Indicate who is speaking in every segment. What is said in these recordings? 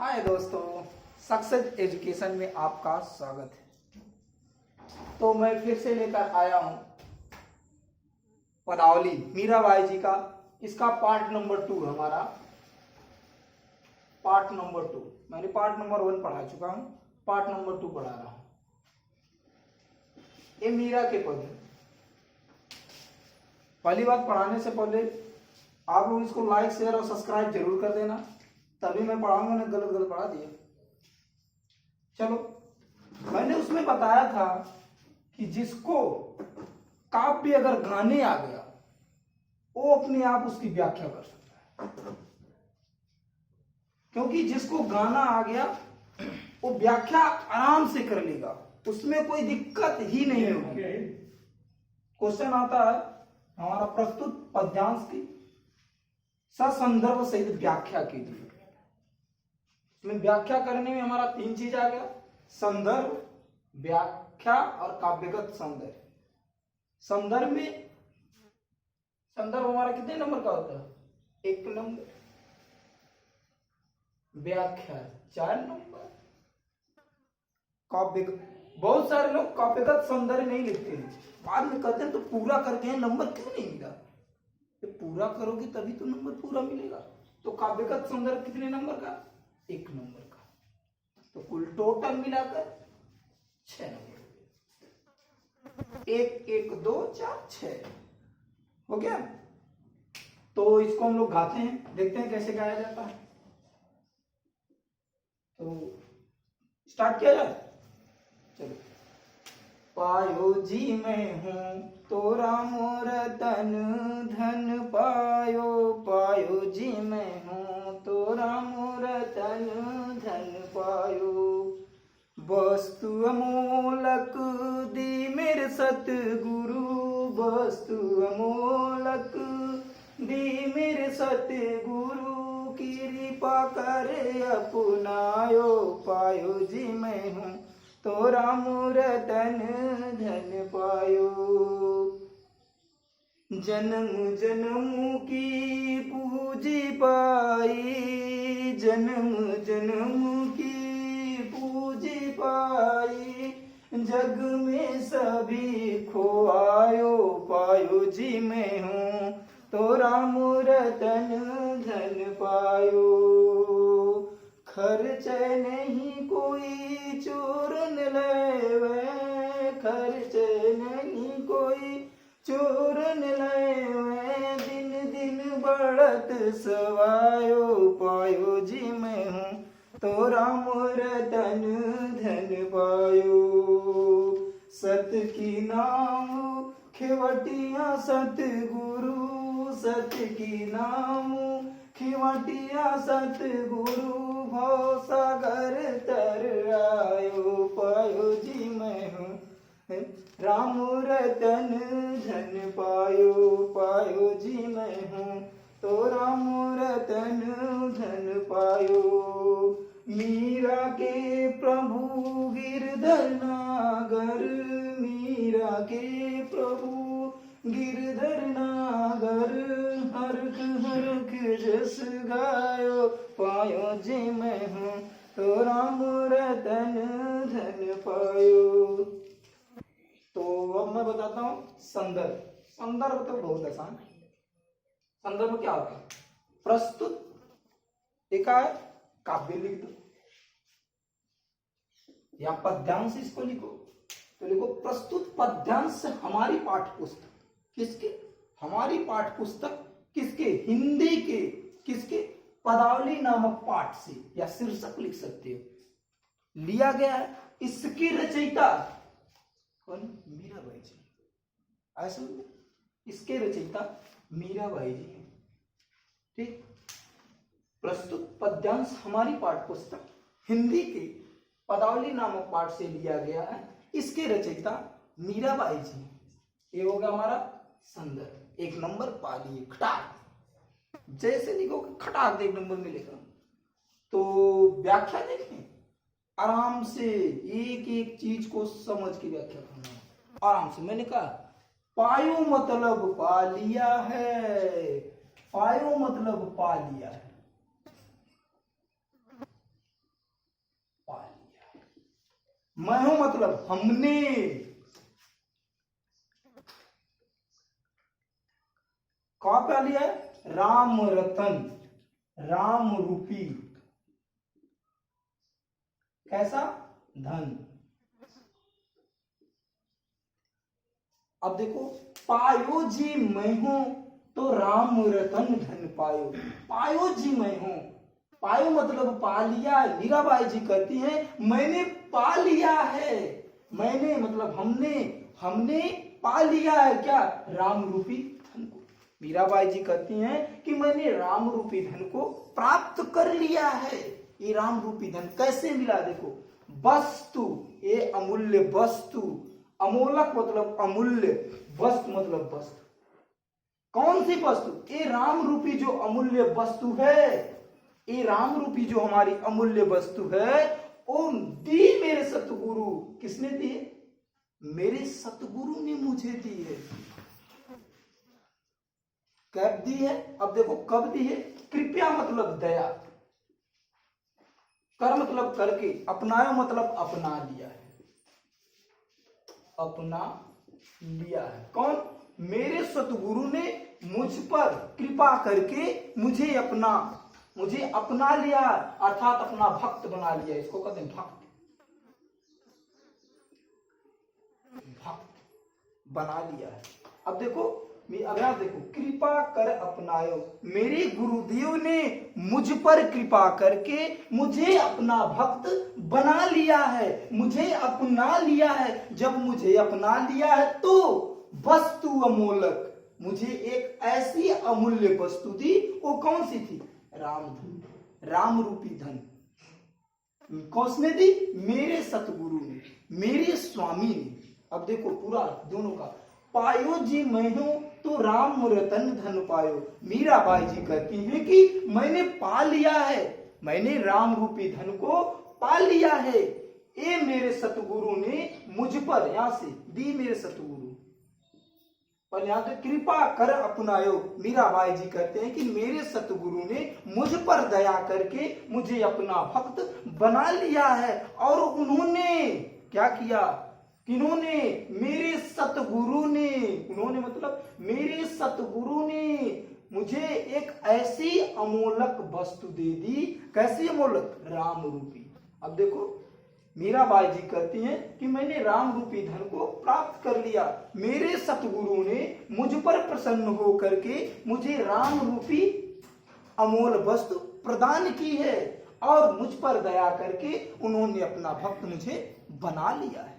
Speaker 1: हाय दोस्तों, success education में आपका स्वागत है। तो मैं फिर से लेकर आया हूं पदावली मीराबाई जी का। इसका पार्ट नंबर 2 हमारा पार्ट नंबर 2। मैंने पार्ट नंबर 1 पढ़ा चुका हूं, पार्ट नंबर 2 पढ़ा रहा हूं। ये मीरा के पद हैं। पहली बात, पढ़ाने से पहले आप लोग इसको लाइक शेयर और सब्सक्राइब जरूर कर देना, तभी मैं पढ़ाऊंगा। ना गलत गलत पढ़ा दिया। चलो, मैंने उसमें बताया था कि जिसको काव्य अगर गाने आ गया वो अपने आप उसकी व्याख्या कर सकता है, क्योंकि जिसको गाना आ गया वो व्याख्या आराम से कर लेगा, उसमें कोई दिक्कत ही नहीं होगी। क्वेश्चन आता है हमारा प्रस्तुत पद्यांश की ससंदर्भ सहित व्याख्या कीजिए। इसमें व्याख्या करने में हमारा 3 चीज आ गया: संदर्भ, व्याख्या और काव्यगत सौंदर्य। संदर्भ हमारा कितने नंबर का होता है? 1 नंबर। व्याख्या 4 नंबर। काव्यगत, बहुत सारे लोग काव्यगत सौंदर्य नहीं लिखते हैं, बाद में कहते हैं तो पूरा करके हैं, नंबर क्यों नहीं मिला? तो पूरा करोगे तभी तो नंबर पूरा मिलेगा। तो काव्यगत सौंदर्य कितने नंबर का? 1 नंबर का। तो कुल टोटल मिलाकर 6 नंबर। 1 1 2 4 6 हो गया। तो इसको हम लोग गाते हैं, देखते हैं कैसे गाया जाता है। तो स्टार्ट किया जाए। चलो। पायो जी मैं हूं तोरा मोर तन धन पायो, पायो जी मैं हूं तोरा मोर तन धन पायो। वस्तु अमोलक दी मेरे सतगुरु, वस्तु अमोलक दी मेरे सतगुरु, कृपा कर अपनायो। पायो जी मैं हूं तोरा मोर तन धन पायो। जन्म जन्म की पूजी पाई, जन्म जन्म की पूजी पाई, जग में सभी खोआयो। पायो जी मैं हूं तोरा मोर तन धन पायो। खर्च नहीं कोई चोरन लेवे, खर्च नहीं कोई चोरन लेवे, दिन दिन बढ़त सवायो। पायो जी मैं हूं तोरा मोर तन धन पायो। सत की नाम खेवटिया सतगुरु, सत की नाम खिवटिया सतगुरु, भव सागर तर आयो। पायो जी मैं हूं राम रतन धन पायो। पायो जी मैं हूं तो राम रतन धन पायो। मीरा के प्रभु गिरधर नागर, मीरा के प्रभु गिरधर नागर, हरख हरख जस गायो। पायो जी मैं हूं तो राम रतन धन पायो। तो अब मैं बताता हूं संदर्भ। संदर्भ तो बहुत आसान है। संदर्भ क्या होता है? प्रस्तुत एक काव्य लिख दो या पद्यांश इसको लिखो, तो लिखो प्रस्तुत पद्यांश हमारी पाठ्य पुस्तक। किसके? हमारी पाठ्य पुस्तक किसके? हिंदी के। किसके? पदावली नामक पाठ से, या शीर्षक लिख सकते हो, लिया गया है। इसकी रचयिता कौन? मीराबाई जी। ऐसा इसके रचयिता मीराबाई जी हैं। ठीक। प्रस्तुत पद्यांश हमारी पाठ्य पुस्तक हिंदी के पदावली नामक पाठ से लिया गया है। इसके रचयिता मीराबाई जी। ये होगा हमारा संदर्भ। 1 नंबर पा लिए खटाक। जैसे लिखोगे खटाक 1 नंबर मिलेगा। तो व्याख्या देखें, आराम से एक एक चीज को समझ के व्याख्या करना आराम से। मैंने कहा पायो मतलब पा लिया है, पायो मतलब पा लिया है। मैं हूं मतलब हमने, कहां पे लिया है, राम रतन, राम रूपी कैसा धन। अब देखो, पायो जी मैं हूं तो राम रतन धन पायो, पायो जी मैं हूं, पायो मतलब पा लिया है। मीराबाई जी कहती हैं मैंने पा लिया है, मैंने मतलब हमने, हमने पा लिया है क्या, राम रूपी धन को। मीराबाई जी कहती हैं कि मैंने राम रूपी धन को प्राप्त कर लिया है। ये राम रूपी धन कैसे मिला, देखो, वस्तु, ये अमूल्य वस्तु, अमोलक मतलब अमूल्य, वस्तु मतलब वस्तु, कौन सी वस्तु, ये राम रूपी जो अमूल्य वस्तु है, ये राम रूपी जो हमारी अमूल्य वस्तु है, वो दी मेरे सतगुरु, किसने दी है, मेरे सतगुरु ने मुझे दी है। कब दी है, अब देखो कब दी है, कृपया मतलब दया, कर मतलब करके, अपनाया मतलब अपना लिया है, अपना लिया है। कौन, मेरे सतगुरु ने मुझ पर कृपा करके मुझे अपना लिया, अर्थात अपना भक्त बना लिया, इसको कहते हैं भक्त, भक्त बना लिया है। अब देखो, अगला देखो, कृपा कर अपनायो, मेरे गुरुदेव ने मुझ पर कृपा करके मुझे अपना भक्त बना लिया है, मुझे अपना लिया है। जब मुझे अपना लिया है तो वस्तु अमोलक, मुझे एक ऐसी अमूल्य वस्तु दी, वो कौन सी थी, राम धन, राम रूपी धन। किसने दी, मेरे सतगुरु ने, मेरे स्वामी ने। अब देखो पूरा दोनों का, पायो जी मैं हूं तो राम रतन धन पायो। मीराबाई जी कहती हैं कि मैंने पा लिया है, मैंने राम रूपी धन को पा लिया है, ये मेरे सतगुरु ने मुझ पर, यहां से दी मेरे सतगुरु, पर यहां से कृपा कर अपनायो। मीराबाई जी कहते हैं कि मेरे सतगुरु ने मुझ पर दया करके मुझे अपना भक्त बना लिया है। और उन्होंने क्या किया, किन्होंने, मेरे सतगुरु ने, उन्होंने मतलब मेरे सतगुरु ने मुझे एक ऐसी अमोलक वस्तु दे दी, कैसी अमोलक, राम रूपी। अब देखो, मीराबाई जी कहती हैं कि मैंने राम रूपी धन को प्राप्त कर लिया, मेरे सतगुरु ने मुझ पर प्रसन्न हो करके मुझे राम रूपी अमोल वस्तु प्रदान की है, और मुझ पर दया करके उन्होंने अपना भक्त मुझे बना लिया है।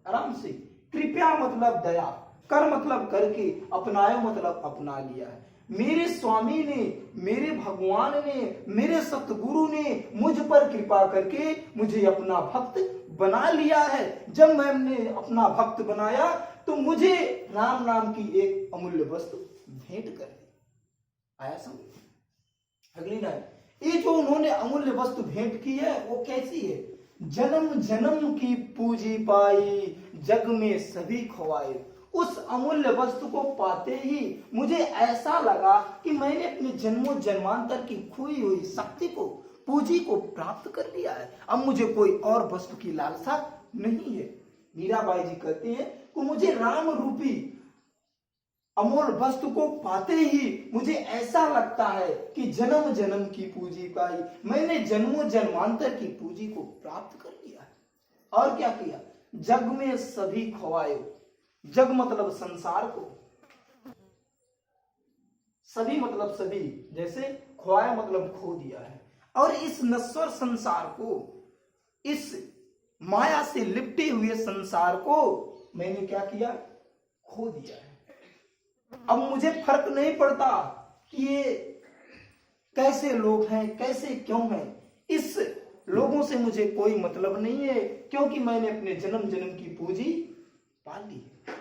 Speaker 1: आराम से, कृपया मतलब दया, कर मतलब करके, अपनायो मतलब अपना लिया है। मेरे स्वामी ने, मेरे भगवान ने, मेरे सतगुरु ने मुझ पर कृपा करके मुझे अपना भक्त बना लिया है। जब मैंने अपना भक्त बनाया तो मुझे राम नाम की एक अमूल्य वस्तु भेंट कर दी। आया समझ। अगली लाइन, ये जो उन्होंने अमूल्य वस्तु भेंट की है वो कैसी है, जन्म जन्म की पूजी पाई, जग में सभी खोवाए। उस अमूल्य वस्तु को पाते ही मुझे ऐसा लगा कि मैंने अपने जन्मों जन्मांतर की खोई हुई शक्ति को, पूंजी को प्राप्त कर लिया है। अब मुझे कोई और वस्तु की लालसा नहीं है। मीराबाई जी कहती हैं कि मुझे राम रूपी अमोल वस्तु को पाते ही मुझे ऐसा लगता है कि जन्म जन्म की पूंजी पाई, मैंने जन्मों जन्मांतर की पूंजी को प्राप्त कर लिया है। और क्या किया, जग में सभी खोवाए, जग मतलब संसार को, सभी मतलब सभी, जैसे खोया मतलब खो दिया है। और इस नश्वर संसार को, इस माया से लिपटे हुए संसार को मैंने क्या किया, खो दिया है। अब मुझे फर्क नहीं पड़ता कि ये कैसे लोग हैं, कैसे क्यों हैं, इस लोगों से मुझे कोई मतलब नहीं है, क्योंकि मैंने अपने जन्म जन्म की पूंजी पा ली है।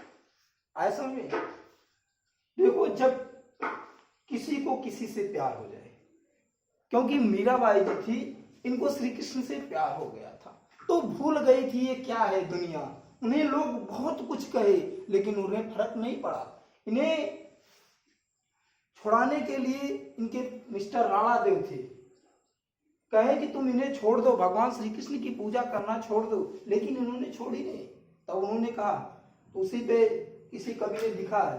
Speaker 1: आया समझ में। देखो, जब किसी को किसी से प्यार हो जाए, क्योंकि मीराबाई जो थी इनको श्री कृष्ण से प्यार हो गया था, तो भूल गई थी ये क्या है दुनिया। उन्हें लोग बहुत कुछ कहे लेकिन उन्हें फर्क नहीं पड़ा। इन्हें छुड़ाने के लिए इनके मिस्टर राणा देव थे, कहे कि तुम इन्हें छोड़ दो, भगवान श्री कृष्ण की पूजा करना छोड़ दो, लेकिन इन्होंने छोड़ी नहीं। तब उन्होंने कहा, तो उसी पे किसी कवि ने लिखा है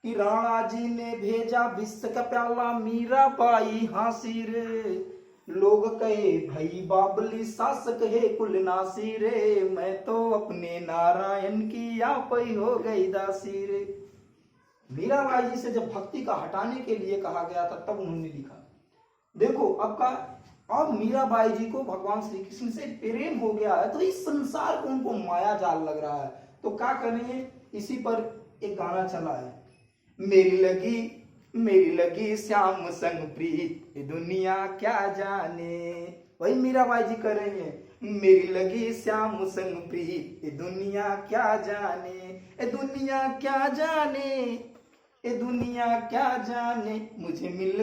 Speaker 1: कि राणा जी ने भेजा विष का प्याला, मीरा बाई हासी रे, लोग कहे भई बाबली, सास कहे कुल नासी रे, मैं तो अपने नारायण की आप ही हो गई दासी रे। मीराबाई जी से जब भक्ति का हटाने के लिए कहा गया था तब उन्होंने लिखा। देखो अब मीराबाई जी को भगवान श्री कृष्ण से प्रेम हो गया है, तो इस संसार को उनको माया जाल लग रहा है, तो क्या करेंगे, इसी पर एक गाना चला है, मेरी लगी श्याम संग प्रीत, ये दुनिया क्या जाने। वही मीराबाई जी कर रही है, मेरी लगी श्याम संग प्रीत, ये दुनिया क्या जाने, ये दुनिया क्या जाने, ये दुनिया क्या जाने, मुझे मिल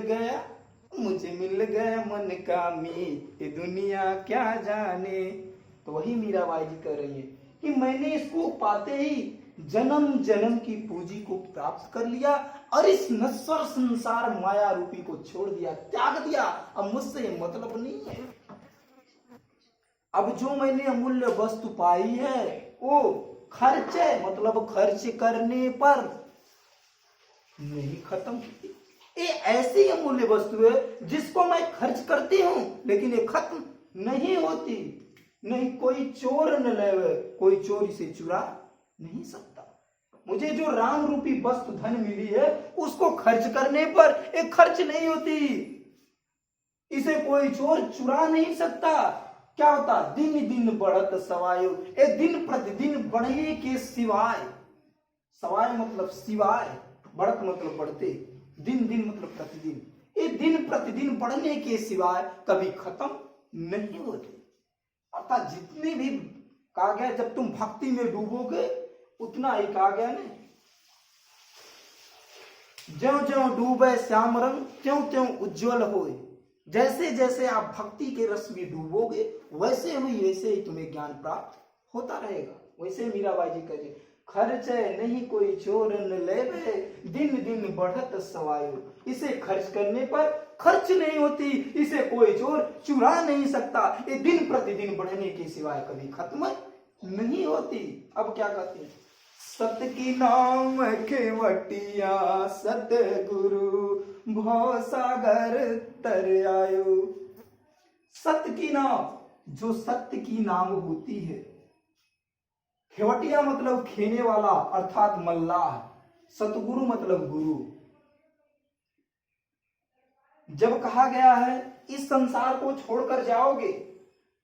Speaker 1: गया मन का मीत, ये दुनिया क्या जाने। तो वही मीराबाई जी कह रही है कि मैंने इसको पाते ही जन्म जन्म की पूंजी को प्राप्त कर लिया और इस नश्वर संसार माया रूपी को छोड़ दिया, त्याग दिया, अब मुझसे ये मतलब नहीं है। अब जो मैंने अमूल्य वस्तु पाई है वो खर्च है, मतलब खर्च करने पर नहीं खत्म होती। ये ऐसी अमूल्य वस्तु है जिसको मैं खर्च करती हूं लेकिन ये खत्म नहीं होती। नहीं कोई चोर न ले, कोई चोर इसे चुरा नहीं सकता। मुझे जो राम रूपी वस्तु धन मिली है उसको खर्च करने पर एक खर्च नहीं होती, इसे कोई चोर चुरा नहीं सकता। क्या होता, दिन दिन बढ़त सवायो, ए दिन प्रतिदिन बढ़ने के सिवाय, सवाय मतलब सिवाय, बढ़त मतलब बढ़ते, दिन दिन मतलब प्रतिदिन, ये दिन प्रतिदिन बढ़ने के सिवाय कभी खत्म नहीं होते। अर्थात जितने भी कहा गया, जब तुम भक्ति में डूबोगे उतना ही कहा गया ना, ज्यों ज्यों डूबे श्याम रंग, त्यों त्यों उज्ज्वल होए। जैसे जैसे आप भक्ति के रस में डूबोगे वैसे ही तुम्हें ज्ञान प्राप्त होता रहेगा। वैसे मीराबाई जी कहे, खर्च नहीं कोई चोर न लेवे, दिन दिन बढ़त सवायो। इसे खर्च करने पर खर्च नहीं होती, इसे कोई चोर चुरा नहीं सकता, ये दिन प्रतिदिन बढ़ने के सिवाय कभी खत्म नहीं होती। अब क्या कहते हैं, सत की नाम खेवटिया, सतगुरु भव सागर तर आयो। सत्य की नाम, जो सत्य की नाम होती है, खेवटिया मतलब खेने वाला अर्थात मल्लाह, सतगुरु मतलब गुरु। जब कहा गया है इस संसार को छोड़कर जाओगे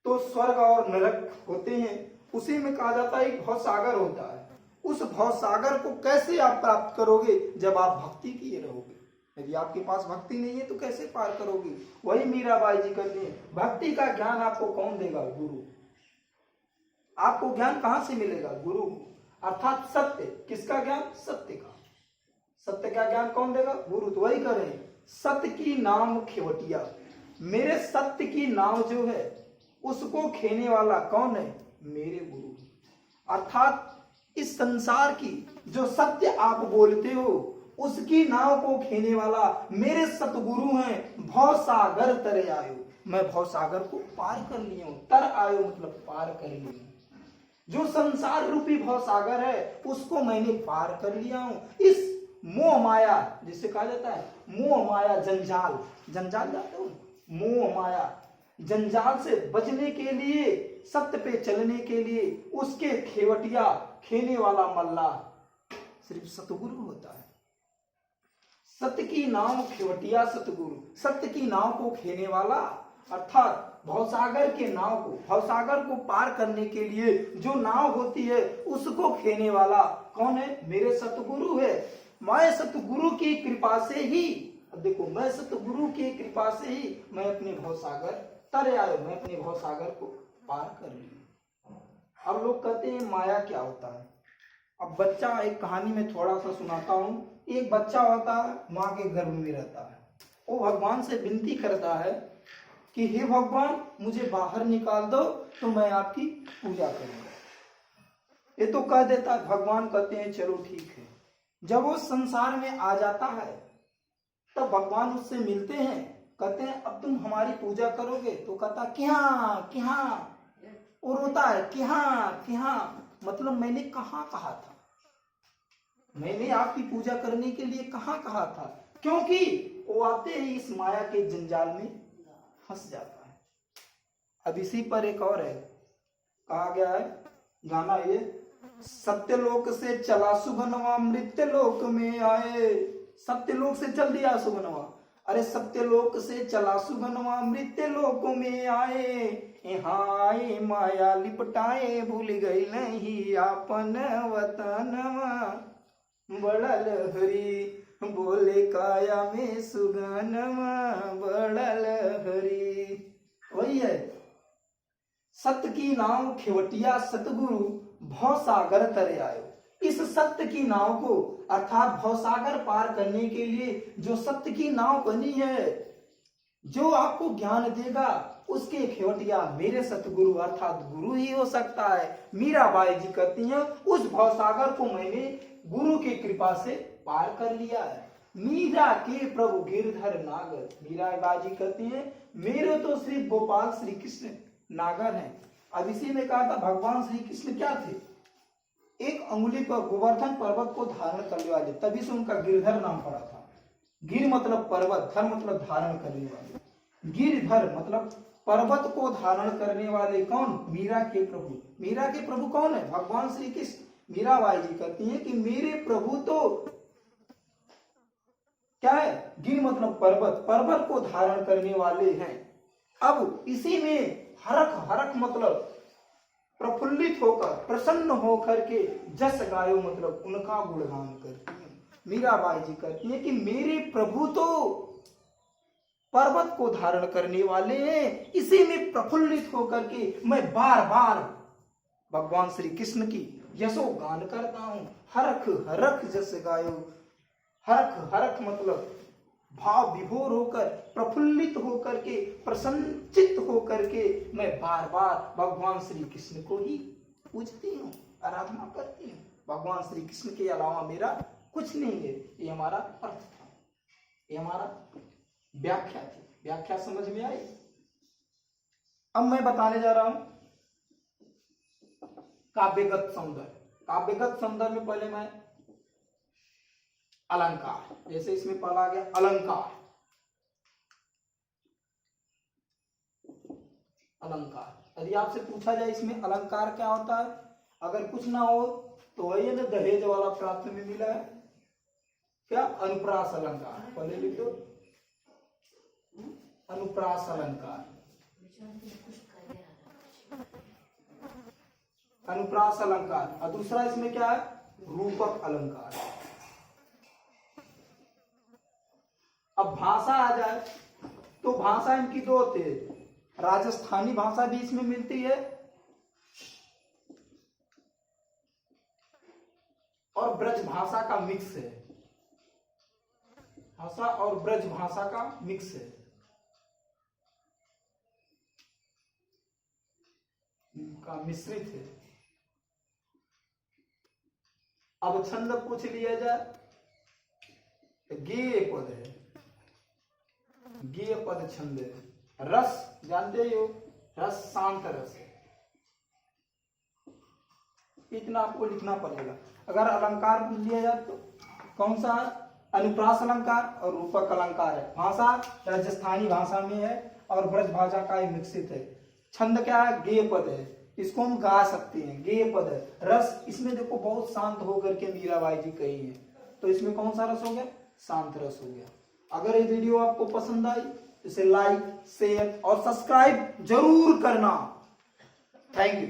Speaker 1: तो स्वर्ग और नरक होते हैं, उसी में कहा जाता है भव सागर होता है। उस भव सागर को कैसे आप प्राप्त करोगे, जब आप भक्ति किए रहोगे। यदि आपके पास भक्ति नहीं है तो कैसे पार करोगे। वही मीराबाई जी कहते हैं, भक्ति का ज्ञान आपको कौन देगा, गुरु। आपको ज्ञान कहां से मिलेगा, गुरु। अर्थात सत्य, किसका ज्ञान, सत्य का। सत्य का ज्ञान कौन देगा, गुरु। तो वही करें, सत्य की नाम खेवटिया, मेरे सत्य की नाम जो है उसको खेने वाला कौन है, मेरे गुरु। अर्थात इस संसार की जो सत्य आप बोलते हो उसकी नाव को खेने वाला मेरे सतगुरु हैं। भव सागर तरे आयो, मैं भव सागर को पार कर लिया हूं। तर आयो मतलब पार कर लिया हूं। जो संसार रूपी भव सागर है उसको मैंने पार कर लिया हूं। इस मोह माया, जिसे कहा जाता है मोह माया जंजाल, जंजाल जानते हो, मोह माया जंजाल से बचने के लिए, सत्य पे चलने के लिए उसके खेवटिया, खेने वाला मल्लाह सिर्फ सतगुरु होता है। सत्य की नाम खेवटिया सतगुरु, सत्य की नाव को खेने वाला, अर्थात भवसागर के नाव को, भवसागर को पार करने के लिए जो नाव होती है उसको खेने वाला कौन है, मेरे सतगुरु है। मैं सतगुरु की कृपा से ही, देखो मैं सतगुरु की कृपा से ही मैं अपने भवसागर तर आयो, मैं अपने भवसागर को पार कर लिया। अब लोग कहते हैं माया क्या होता है। अब बच्चा, एक कहानी में थोड़ा सा सुनाता हूँ। एक बच्चा होता है, माँ के गर्भ में रहता है, वो भगवान से विनती करता है कि हे भगवान मुझे बाहर निकाल दो तो मैं आपकी पूजा करूंगा। ये तो कह देता है, भगवान कहते हैं चलो ठीक है। जब वो संसार में आ जाता है तब भगवान उससे मिलते हैं कहते हैं अब तुम हमारी पूजा करोगे, तो कहता क्या और रोता है क्या, मतलब मैंने कहाँ कहा था, मैंने आपकी पूजा करने के लिए कहाँ कहा था, क्योंकि वो आते ही इस माया के जंजाल में फंस जाता है। अब इसी पर एक और है, कहा गया है गाना ये, सत्यलोक से चला सुगनवा मृत्यलोक में आए, सत्यलोक से चल दिया सुगनवा, अरे सत्यलोक से चला सुगनवा मृत्यलोक में आए, यहाँ आए माया लिपटाए भूल गई नहीं आपन वतनवा, बड़ल हरी बोले काया में सुगनवा बड़ल हरी। वही है, सत्य की नाव खेवटिया सतगुरु भवसागर तरे आयो। इस सत्य की नाव को अर्थात भवसागर पार करने के लिए जो सत्य की नाव बनी है, जो आपको ज्ञान देगा उसके खेवटिया मेरे सतगुरु अर्थात गुरु ही हो सकता है। मीराबाई जी कहती हैं उस भवसागर को मैंने गुरु की कृपा से पार कर लिया है। मीरा के प्रभु गिरधर नागर, मीराबाई जी कहती हैं मेरे तो श्री गोपाल श्री कृष्ण नागर हैं। अब इसी में कहा था भगवान श्री कृष्ण क्या थे, एक अंगुली पर गोवर्धन पर्वत को धारण करने वाले, तभी से उनका गिरधर नाम पड़ा था। गिर मतलब पर्वत, धर मतलब धारण करने वाले, गिरधर मतलब पर्वत को धारण करने वाले कौन, मीरा के प्रभु। मीरा के प्रभु कौन है, भगवान श्री कृष्ण। मीराबाई जी कहती हैं कि मेरे प्रभु तो क्या है, गिर मतलब पर्वत, पर्वत को धारण करने वाले हैं। अब इसी में हरख, हरख मतलब प्रफुल्लित होकर प्रसन्न होकर के जस गायो मतलब उनका गुणगान करती है। मीराबाई जी कहती है कि मेरे प्रभु तो पर्वत को धारण करने वाले हैं, इसी में प्रफुल्लित होकर के मैं बार बार भगवान श्री कृष्ण की यशो गान करता हूं। हरख हरख जस गायो, हरख हरख मतलब भाव विभोर होकर प्रफुल्लित होकर के प्रसन्नचित होकर के मैं बार बार भगवान श्री कृष्ण को ही पूजती हूँ, आराधना करती हूँ। भगवान श्री कृष्ण के अलावा मेरा कुछ नहीं है। ये हमारा अर्थ था, ये हमारा व्याख्या थी। व्याख्या समझ में आई। अब मैं बताने जा रहा हूं काव्यगत सौंदर्य। काव्यगत सौंदर्य में पहले मैं अलंकार, जैसे इसमें पढ़ा गया अलंकार, अलंकार। यदि आपसे पूछा जाए इसमें अलंकार क्या होता है, अगर कुछ ना हो तो वही ना दहेज वाला प्राप्त में मिला है क्या, अनुप्रास अलंकार। पहले लिख दो अनुप्रास अलंकार, अनुप्रास अलंकार। और दूसरा इसमें क्या है, रूपक अलंकार। अब भाषा आ जाए तो भाषा इनकी दो होती है, राजस्थानी भाषा भी इसमें मिलती है और ब्रज भाषा का मिक्स है, भाषा और ब्रज भाषा का मिक्स है, का मिश्रित है। अब छंद पूछ लिया जाए, गेय पद है, गेय पद छंद है। रस जानते हो, रस शांत रस है, इतना आपको लिखना पड़ेगा। अगर अलंकार पूछ लिया जाए तो कौन सा, अनुप्रास अलंकार और रूपक अलंकार है। भाषा राजस्थानी भाषा में है और ब्रज भाषा का ही मिश्रित है। छंद क्या है, गेय पद है, इसको हम गा सकते हैं, गेय पद है। रस इसमें देखो बहुत शांत होकर के मीराबाई जी कही है, तो इसमें कौन सा रस हो गया, शांत रस हो गया। अगर ये वीडियो आपको पसंद आई तो इसे लाइक, शेयर और सब्सक्राइब जरूर करना। Thank you.